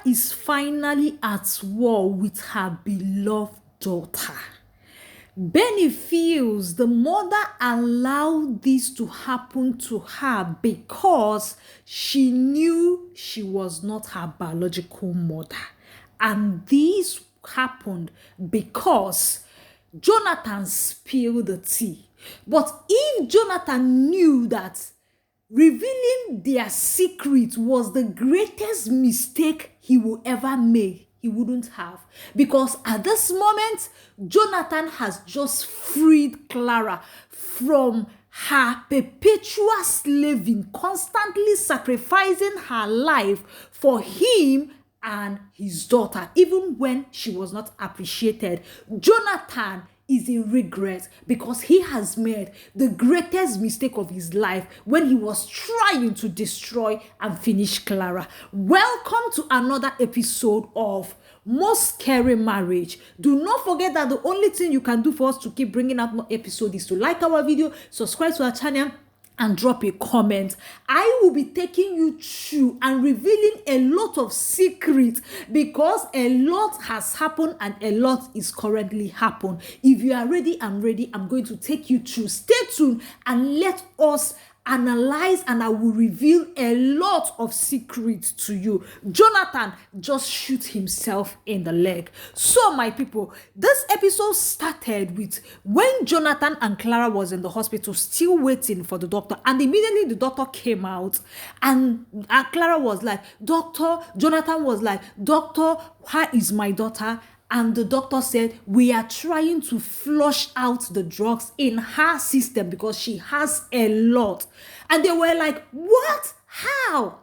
is finally at war with her beloved daughter. Benny feels the mother allowed this to happen to her because she knew she was not her biological mother. And this happened because Jonathan spilled the tea. But if Jonathan knew that revealing their secret was the greatest mistake he will ever make, he wouldn't have. Because at this moment, Jonathan has just freed Clara from her perpetual slaving, constantly sacrificing her life for him and his daughter, even when she was not appreciated. Jonathan is in regret because he has made the greatest mistake of his life when he was trying to destroy and finish Clara. Welcome to another episode of Most Scary Marriage. Do not forget that the only thing you can do for us to keep bringing out more episodes is to like our video, subscribe to our channel, and drop a comment. I will be taking you through and revealing a lot of secrets because a lot has happened and a lot is currently happening. If you are ready, I'm ready. I'm going to take you through. Stay tuned and let us analyze, and I will reveal a lot of secrets to you. Jonathan just shot himself in the leg. So my people, this episode started with when Jonathan and Clara was in the hospital still waiting for the doctor, and immediately the doctor came out and Clara was like, "Doctor," Jonathan was like, "Doctor, where is my daughter?" And the doctor said, "We are trying to flush out the drugs in her system because she has a lot." And they were like, "What? How?"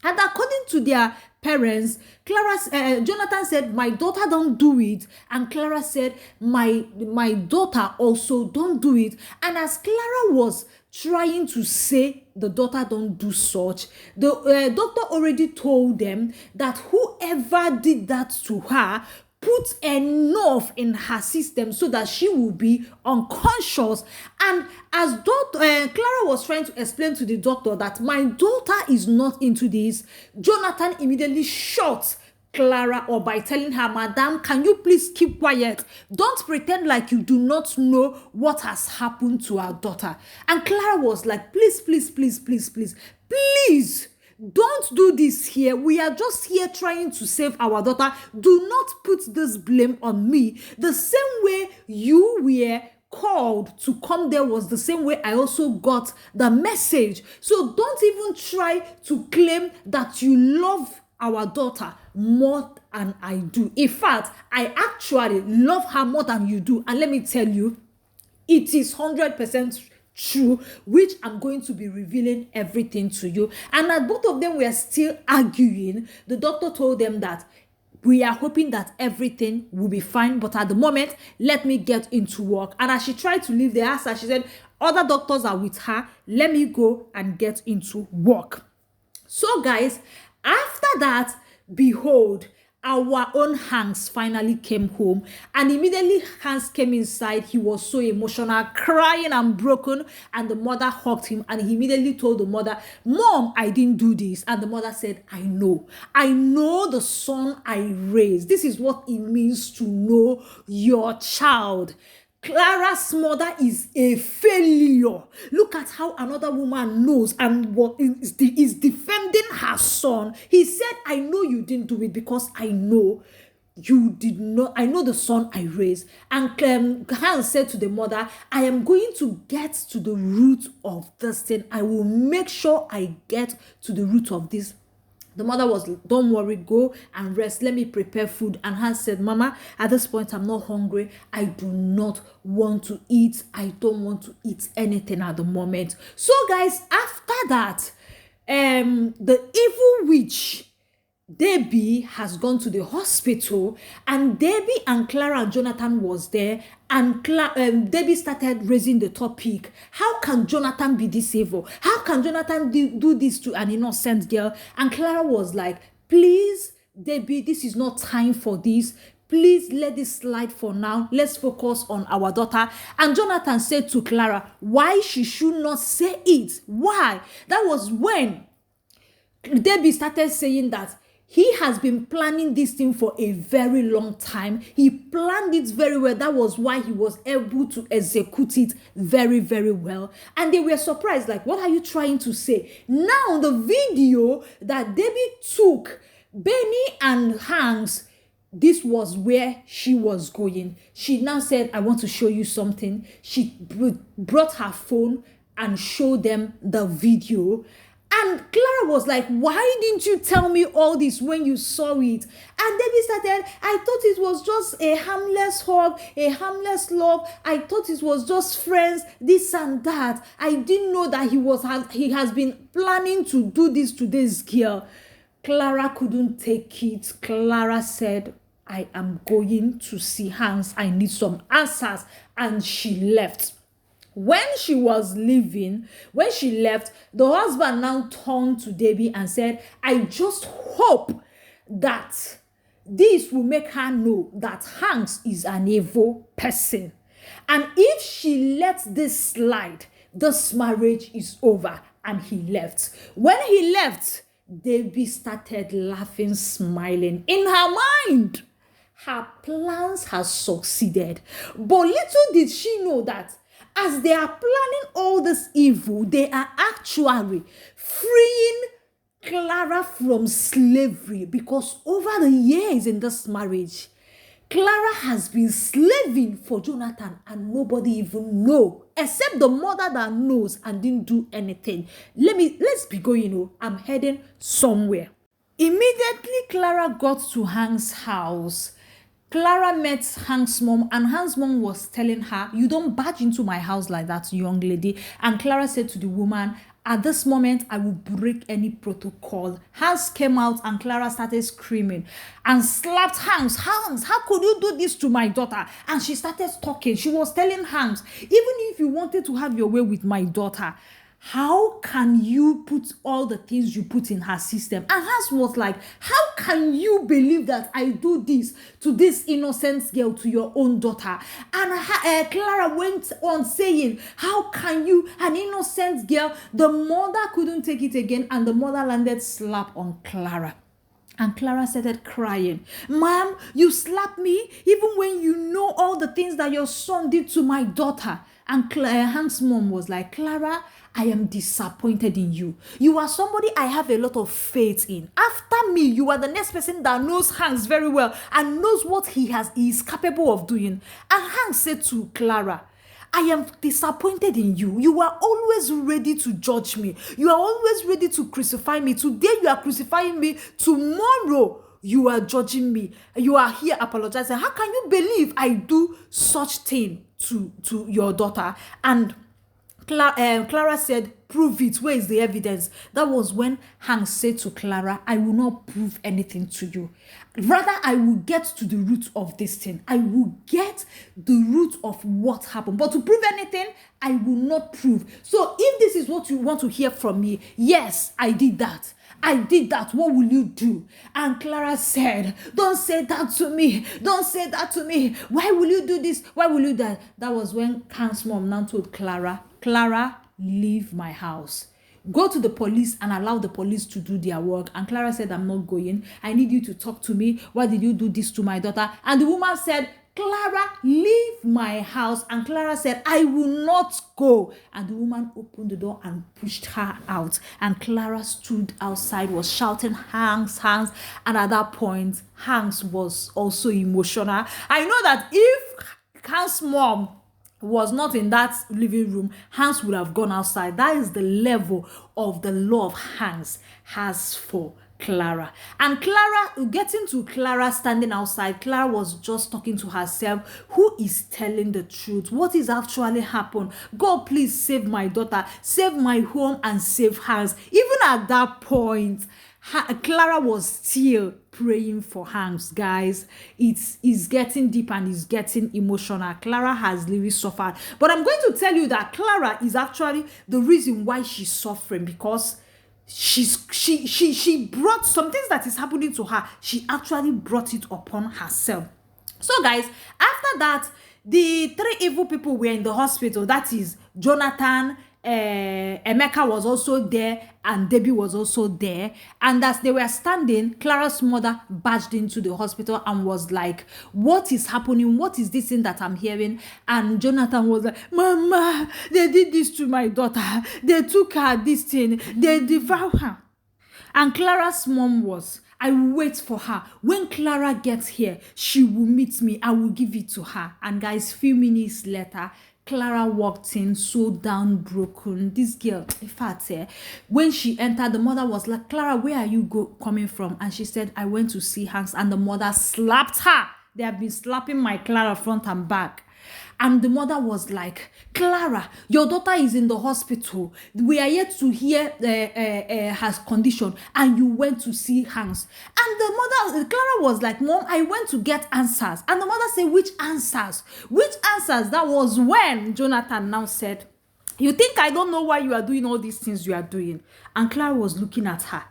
And according to their parents, Jonathan said, "My daughter don't do it." And Clara said, my daughter also don't do it. And as Clara was trying to say the daughter don't do such, the doctor already told them that whoever did that to her put enough in her system so that she will be unconscious. And as Clara was trying to explain to the doctor that my daughter is not into this, Jonathan immediately shot Clara up by telling her, "Madam, can you please keep quiet? Don't pretend like you do not know what has happened to our daughter." And Clara was like, "Please, please, please, please, please, please, don't do this here. We are just here trying to save our daughter. Do not put this blame on me. The same way you were called to come there was the same way I also got the message. So don't even try to claim that you love our daughter more than I do. In fact, I actually love her more than you do. And let me tell you, it is 100% true, which I'm going to be revealing everything to you." And as both of them were still arguing, the doctor told them that we are hoping that everything will be fine, but at the moment, let me get into work. And as she tried to leave the house, she said, "Other doctors are with her. Let me go and get into work." So guys, after that, behold, our own Hanks finally came home, and immediately Hanks came inside. He was so emotional, crying and broken, and the mother hugged him, and he immediately told the mother, "Mom, I didn't do this." And the mother said, I know the son I raised. This is what it means to know your child. Clara's mother is a failure. Look at how another woman knows and what is defending her son. He said, "I know you didn't do it because I know you did not. I know the son I raised." And Hans said to the mother, "I am going to get to the root of this thing. I will make sure I get to the root of this." The mother was, "Don't worry, go and rest. Let me prepare food." And Hans said, "Mama, at this point, I'm not hungry. I do not want to eat. I don't want to eat anything at the moment." So guys, after that, the evil witch Debbie has gone to the hospital, and Debbie and Clara and Jonathan was there, and Debbie started raising the topic. How can Jonathan be this evil? How can Jonathan do this to an innocent girl? And Clara was like, "Please, Debbie, this is not time for this. Please let this slide for now. Let's focus on our daughter." And Jonathan said to Clara, why she should not say it. Why? That was when Debbie started saying that He has been planning this thing for a very long time. He planned it very well. That was why he was able to execute it very, very well. And they were surprised, like, what are you trying to say? Now, the video that Debbie took, Benny and Hanks, this was where she was going. She now said, I want to show you something. She brought her phone and showed them the video. And Clara was like, why didn't you tell me all this when you saw it? And Debbie started, I thought it was just a harmless hug, a harmless love. I thought it was just friends, this and that. I didn't know that he has been planning to do this to this girl. Clara couldn't take it. Clara said, I am going to see Hans. I need some answers. And she left. When she was leaving, when she left, the husband now turned to Debbie and said, I just hope that this will make her know that Hanks is an evil person. And if she lets this slide, this marriage is over. And he left. When he left, Debbie started laughing, smiling. In her mind, her plans had succeeded. But little did she know that as they are planning all this evil, they are actually freeing Clara from slavery, because over the years in this marriage, Clara has been slaving for Jonathan and nobody even know, except the mother that knows and didn't do anything. Let's be going. I'm heading somewhere. Immediately, Clara got to Hank's house. Clara met Hank's mom, and Hank's mom was telling her, you don't barge into my house like that, young lady. And Clara said to the woman, at this moment, I will break any protocol. Hans came out and Clara started screaming and slapped Hans. Hans, how could you do this to my daughter? And she started talking. She was telling Hans, even if you wanted to have your way with my daughter, how can you put all the things you put in her system? And Hans was like, how can you believe that I do this to this innocent girl, to your own daughter? And Clara went on saying, how can you, an innocent girl? The mother couldn't take it again, and the mother landed slap on Clara. And Clara started crying. Mom, you slapped me even when you know all the things that your son did to my daughter. And Hank's mom was like, Clara, I am disappointed in you. You are somebody I have a lot of faith in. After me, you are the next person that knows Hanks very well and knows what he is capable of doing. And Hanks said to Clara, I am disappointed in you. You are always ready to judge me. You are always ready to crucify me. Today you are crucifying me. Tomorrow you are judging me. You are here apologizing. How can you believe I do such thing to your daughter? And Clara said, prove it. Where is the evidence? That was when Hank said to Clara, I will not prove anything to you. Rather, I will get to the root of this thing. I will get the root of what happened. But to prove anything, I will not prove. So if this is what you want to hear from me, yes, I did that. I did that. What will you do? And Clara said, don't say that to me. Don't say that to me. Why will you do this? Why will you do that? That was when Hank's mom now told Clara, Clara, leave my house. Go to the police and allow the police to do their work. And Clara said, I'm not going. I need you to talk to me. Why did you do this to my daughter? And the woman said, Clara, leave my house. And Clara said, I will not go. And the woman opened the door and pushed her out. And Clara stood outside, was shouting, Hanks, Hanks. And at that point, Hanks was also emotional. I know that if Hanks' mom was not in that living room, Hans would have gone outside. That is the level of the love Hans has for Clara. And Clara, getting to Clara standing outside, Clara was just talking to herself, who is telling the truth? What is actually happened? God, please save my daughter, save my home, and save Hans. Even at that point, Clara was still praying for Hanks, guys. It's getting deep and it's getting emotional. Clara has really suffered. But I'm going to tell you that Clara is actually the reason why she's suffering, because she brought some things that is happening to her. She actually brought it upon herself. So guys, after that, the three evil people were in the hospital. That is Jonathan, Emeka was also there and Debbie was also there. And as they were standing, Clara's mother barged into the hospital and was like, what is happening? What is this thing that I'm hearing? And Jonathan was like, Mama, they did this to my daughter. They took her this thing. They devoured her. And Clara's mom was, I will wait for her. When Clara gets here, she will meet me. I will give it to her. And guys, few minutes later, Clara walked in so downtrodden. This girl, in fact, when she entered, the mother was like, Clara, where are you coming from? And she said, I went to see Hanks. And the mother slapped her. They have been slapping my Clara front and back. And the mother was like, Clara, your daughter is in the hospital. We are yet to hear her condition. And you went to see Hans. And the mother, Clara was like, Mom, I went to get answers. And the mother said, which answers? Which answers? That was when Jonathan now said, you think I don't know why you are doing all these things you are doing? And Clara was looking at her.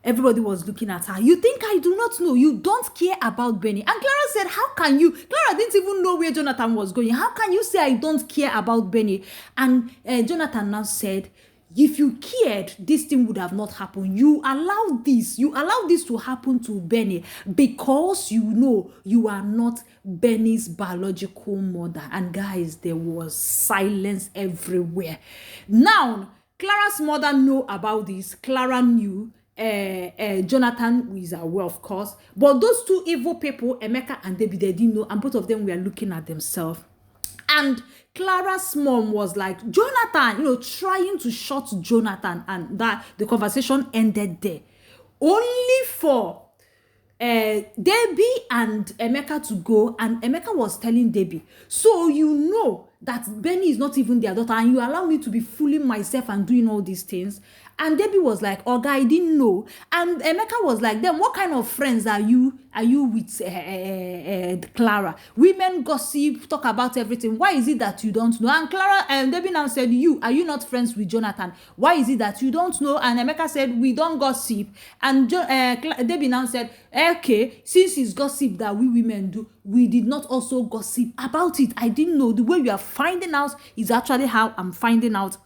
Everybody was looking at her. You think I do not know? You don't care about Benny. And Clara said, how can you? Clara didn't even know where Jonathan was going. How can you say I don't care about Benny? And Jonathan now said, if you cared, this thing would have not happened. You allowed this to happen to Benny because you know you are not Benny's biological mother. And guys, there was silence everywhere. Now, Clara's mother knew about this. Clara knew. Jonathan is aware, of course, but those two evil people, Emeka and Debbie, they didn't know, and both of them were looking at themselves. And Clara's mom was like, Jonathan, trying to shut Jonathan, and that the conversation ended there. Only for Debbie and Emeka to go, and Emeka was telling Debbie, so you know that Benny is not even their daughter, and you allow me to be fooling myself and doing all these things. And Debbie was like, oh, guy, I didn't know. And Emeka was like, then what kind of friends are you with Clara? Women gossip, talk about everything. Why is it that you don't know? And Clara and Debbie now said, are you not friends with Jonathan? Why is it that you don't know? And Emeka said, we don't gossip. And Debbie now said, okay, since it's gossip that we women do, we did not also gossip about it. I didn't know. The way we are finding out is actually how I'm finding out.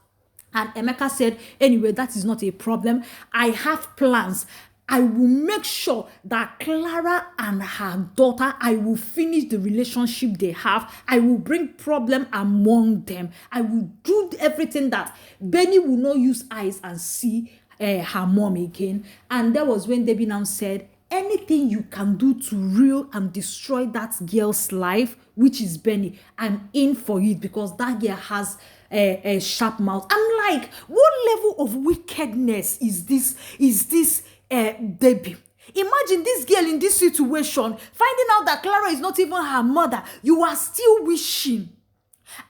And Emeka said, anyway, that is not a problem. I have plans. I will make sure that Clara and her daughter, I will finish the relationship they have. I will bring problem among them. I will do everything that Benny will not use eyes and see her mom again. And that was when Debbie now said, anything you can do to reel and destroy that girl's life, which is Benny, I'm in for it, because that girl has a sharp mouth. I'm like, what level of wickedness is this Debbie? Imagine this girl in this situation, finding out that Clara is not even her mother. You are still wishing.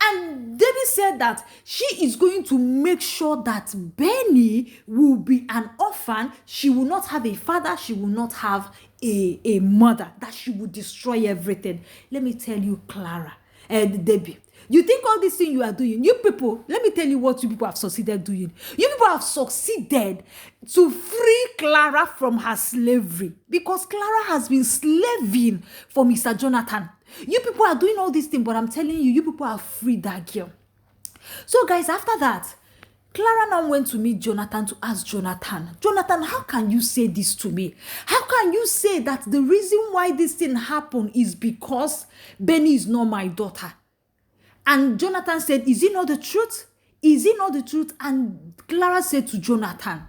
And Debbie said that she is going to make sure that Benny will be an orphan. She will not have a father. She will not have a mother. That she will destroy everything. Let me tell you, Clara and Debbie, you think all this thing you are doing, you people, let me tell you what you people have succeeded doing. You people have succeeded to free Clara from her slavery, because Clara has been slaving for Mr. Jonathan. You people are doing all these things, but I'm telling you, you people have freed that girl. So guys, after that, Clara now went to meet Jonathan to ask Jonathan, how can you say this to me? How can you say that the reason why this thing happened is because Benny is not my daughter? And Jonathan said, is it not the truth? Is it not the truth? And Clara said to Jonathan,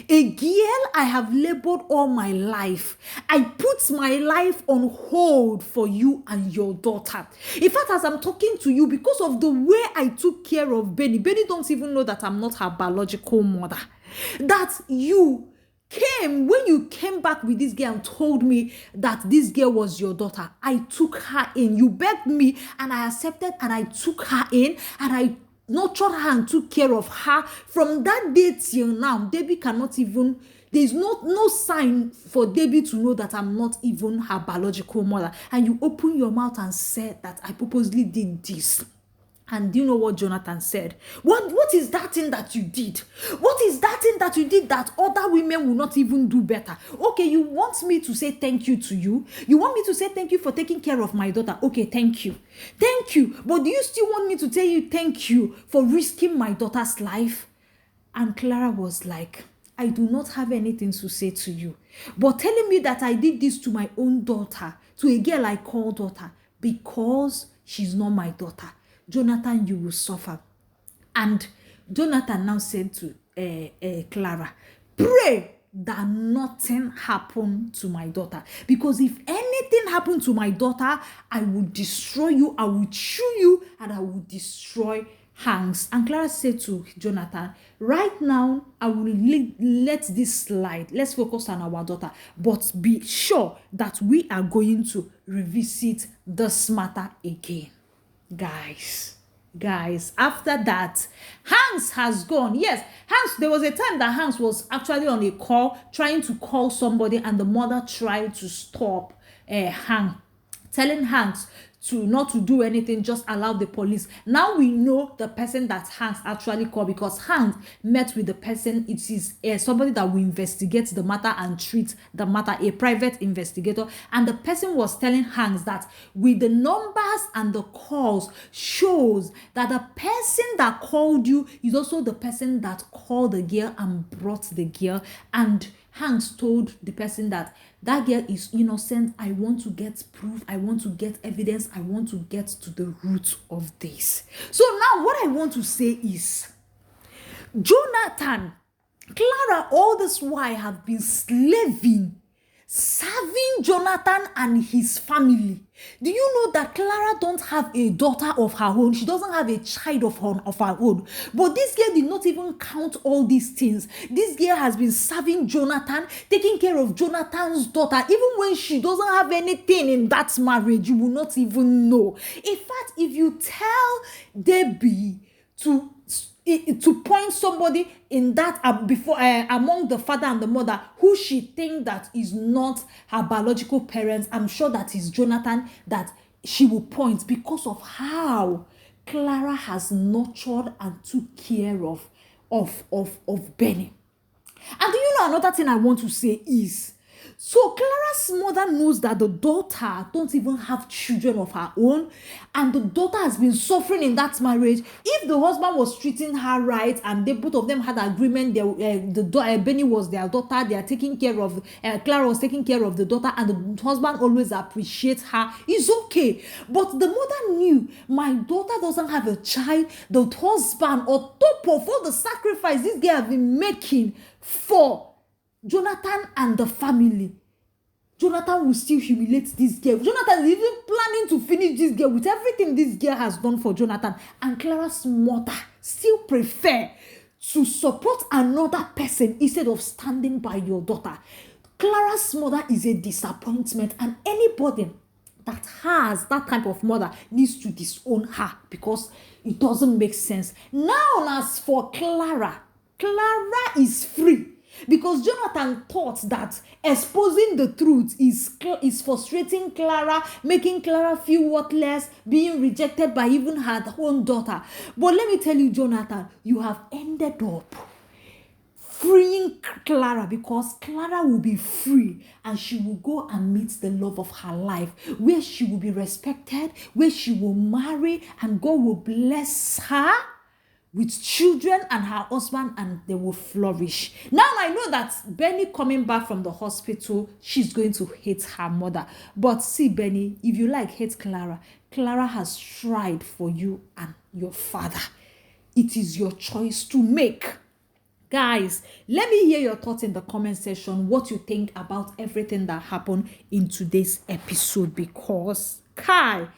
a girl I have labored all my life. I put my life on hold for you and your daughter. In fact, as I'm talking to you, because of the way I took care of Benny don't even know that I'm not her biological mother. That when you came back with this girl and told me that this girl was your daughter, I took her in. You begged me and I accepted, and I took her in, and I nurtured her and took care of her. From that day till now, Debbie cannot even, there's no sign for Debbie to know that I'm not even her biological mother. And you open your mouth and said that I purposely did this. And do you know what Jonathan said? What is that thing that you did? What is that thing that you did that other women will not even do better? Okay, you want me to say thank you to you? You want me to say thank you for taking care of my daughter? Okay, thank you. Thank you. But do you still want me to tell you thank you for risking my daughter's life? And Clara was like, I do not have anything to say to you. But telling me that I did this to my own daughter, to a girl I call daughter, because she's not my daughter. Jonathan, you will suffer. And Jonathan now said to Clara, pray that nothing happened to my daughter. Because if anything happened to my daughter, I will destroy you, I will chew you, and I will destroy Hanks. And Clara said to Jonathan, right now, I will let this slide. Let's focus on our daughter. But be sure that we are going to revisit this matter again. Guys, after that, Hanks has gone. Yes, Hanks, there was a time that Hanks was actually on a call, trying to call somebody, and the mother tried to stop Hanks, telling Hanks to not to do anything, just allow the police. Now we know the person that Hanks actually called, because Hanks met with the person. It is somebody that will investigate the matter and treat the matter, a private investigator. And the person was telling Hanks that with the numbers and the calls shows that the person that called you is also the person that called the girl and brought the girl. And Hanks told the person that girl is innocent. I want to get proof. I want to get evidence. I want to get to the root of this. So now what I want to say is, Jonathan, Clara, all this while have been slaving, serving Jonathan and his family. Do you know that Clara don't have a daughter of her own? She doesn't have a child of her own. But this girl did not even count all these things. This girl has been serving Jonathan, taking care of Jonathan's daughter. Even when she doesn't have anything in that marriage, you will not even know. In fact, if you tell Debbie to point somebody in that before among the father and the mother who she think that is not her biological parents, I'm sure that is Jonathan that she will point, because of how Clara has nurtured and took care of Benny. And do you know another thing I want to say is, so Clara's mother knows that the daughter don't even have children of her own, and the daughter has been suffering in that marriage. If the husband was treating her right and both of them had agreement, Benny was their daughter, they are taking care of, Clara was taking care of the daughter, and the husband always appreciates her, it's okay. But the mother knew, my daughter doesn't have a child. The husband, on top of all the sacrifice this girl has been making for Jonathan and the family, Jonathan will still humiliate this girl. Jonathan is even planning to finish this girl with everything this girl has done for Jonathan. And Clara's mother still prefer to support another person instead of standing by your daughter. Clara's mother is a disappointment, and anybody that has that type of mother needs to disown her, because it doesn't make sense. Now, as for Clara is free. Because Jonathan thought that exposing the truth is frustrating Clara, making Clara feel worthless, being rejected by even her own daughter. But let me tell you, Jonathan, you have ended up freeing Clara, because Clara will be free and she will go and meet the love of her life, where she will be respected, where she will marry, and God will bless her with children and her husband, and they will flourish. Now I know that Benny coming back from the hospital, she's going to hate her mother. But see, Benny, if you hate Clara, Clara has tried for you and your father. It is your choice to make. Guys, let me hear your thoughts in the comment section, what you think about everything that happened in today's episode, because I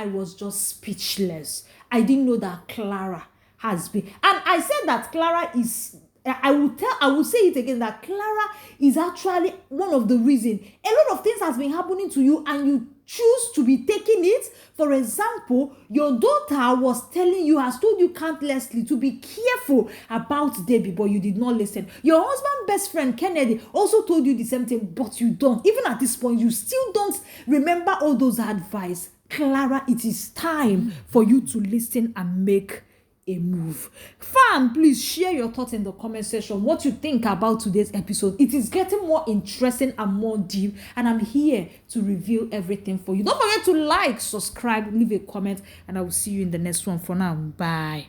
was just speechless. I didn't know that Clara has been, and I said that Clara is, I will say it again, that Clara is actually one of the reasons a lot of things has been happening to you and you choose to be taking it. For example, your daughter was telling you, has told you countlessly to be careful about Debbie, but you did not listen. Your husband's best friend Kennedy also told you the same thing, but you don't. Even at this point, you still don't remember all those advice. Clara, it is time for you to listen and make a move. Fam, please share your thoughts in the comment section. What you think about today's episode. It is getting more interesting and more deep, and I'm here to reveal everything for you. Don't forget to like, subscribe, leave a comment, and I will see you in the next one. For now, bye.